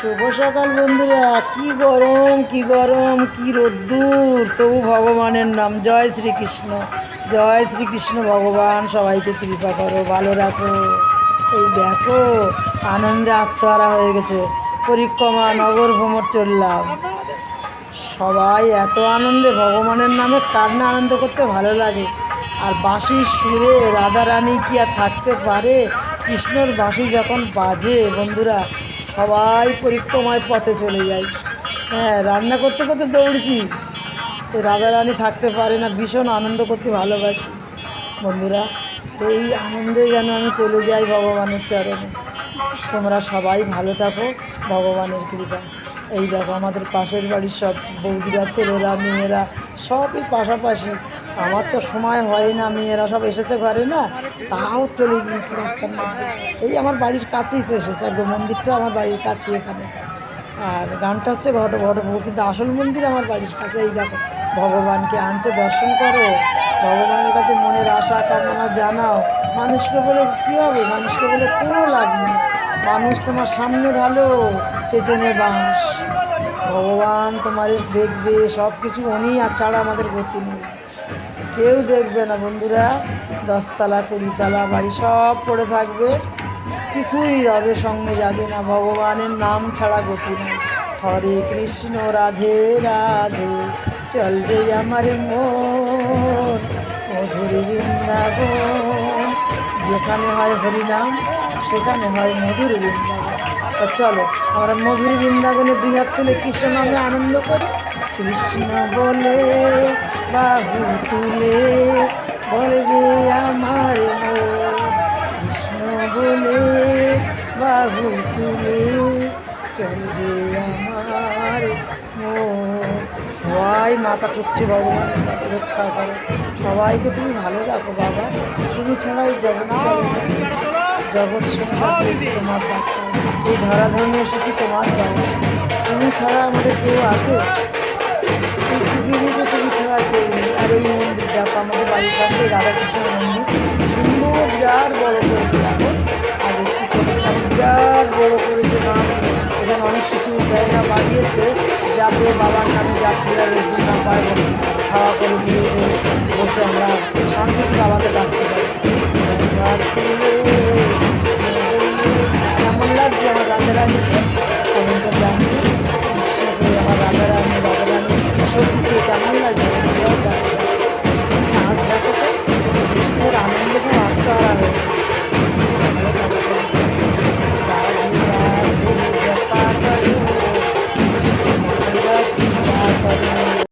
শুভ সকাল বন্ধুরা। কি গরম কি গরম, কি রোদ্দুর, তবু ভগবানের নাম। জয় শ্রীকৃষ্ণ, জয় শ্রীকৃষ্ণ। ভগবান সবাইকে কৃপা করো, ভালো রাখো। এই দেখো, আনন্দে আত্মহারা হয়ে গেছে। পরিক্রমা নগর ভ্রমণ চললাম, সবাই এত আনন্দে ভগবানের নামে। কার না আনন্দ করতে ভালো লাগে। আর বাঁশির সুরে রাধারানী কি আর থাকতে পারে? কৃষ্ণর বাঁশি যখন বাজে বন্ধুরা, সবাই পরিক্রমায় পথে চলে যায়। হ্যাঁ, রান্না করতে করতে দৌড়ছি। রাধারানী থাকতে পারে না, ভীষণ আনন্দ করতে ভালোবাসি বন্ধুরা। এই আনন্দে যেন আমি চলে যাই ভগবানের চরণে। তোমরা সবাই ভালো থাকো, ভগবানের কৃপায়। এই দেখো, আমাদের পাশের বাড়ির সব বৌদিরা, ছেলেরা, মেয়েরা সবই পাশাপাশি। আমার তো সময় হয় না, মেয়েরা সব এসেছে ঘরে না, তাও চলে গিয়েছি রাস্তার মধ্যে। এই আমার বাড়ির কাছেই তো এসেছে, একদম মন্দিরটা আমার বাড়ির কাছেই এখানে। আর গানটা হচ্ছে ঘট ঘট, কিন্তু আসল মন্দির আমার বাড়ির কাছে। এই দেখো, ভগবানকে আনছে, দর্শন করো। ভগবানের কাছে মনের আশা কামনা জানাও। মানুষকে বলে কী হবে? মানুষকে বলে কোনো লাভ নেই। মানুষ তোমার সামনে ভালো, পেছনে বাঁশ। ভগবান তোমার দেখবে সব কিছু, উনি আর ছাড়া আমাদের গতি নেই, কেউ দেখবে না বন্ধুরা। 10তলা 20তলা বাড়ি সব পড়ে থাকবে, কিছুই রবে সঙ্গে যাবে না। ভগবানের নাম ছাড়া গতি নেই। হরে কৃষ্ণ রাধে রাধে, চল রে আমার মন মধুর বৃন্দাবন। যেখানে হয় হরিনাম, সেখানে হয় মধুর বৃন্দাবন। তা চলো আমরা মধুর বৃন্দাবনে 2 হাত তুলে কৃষ্ণ নামে আনন্দ করি। কৃষ্ণ বলে বাহু তুলে বলবে আমার মন, কৃষ্ণ বলে বাহু তুলে চলবে আমার মন। সবাই মাথা ঠুকছে, ভগবানের কাছে রক্ষা করো। সবাইকে তুমি ভালো রাখো বাবা। তুমি ছাড়াই জগৎ চলে না। জগৎ সংসার হয়েছে তোমার ডাক্তার, এই ধরাধর্মে এসেছি তোমার দ্বারা। তুমি ছাড়া আমাদের কেউ আছে? এই পৃথিবীতে তুমি ছাড়া কেউ নেই। আর এই মন্দির দেখো, আমাদের বাড়ির পাশে রাধাকৃষ্ণ মন্দির, সুন্দর বিরাট বড় করেছে দেখো। আর একটু ছোটো বিরাট বড় করেছে নাম। এখানে অনেক কিছু জায়গা বাড়িয়েছে, যাতে বাবার নামে যাত্রীরা রোদ না পায়, ছাওয়া করে দিয়েছে, বসে আমরা শান্তিতে বাবাকে ডাকতে পারি। কেমন লাগছে আমার রাধারানীকে? কমেন্টে জানিয়ে। কৃষ্ণকে, আমার রাধারানী, রাধারানী সত্যি কেমন লাগছে?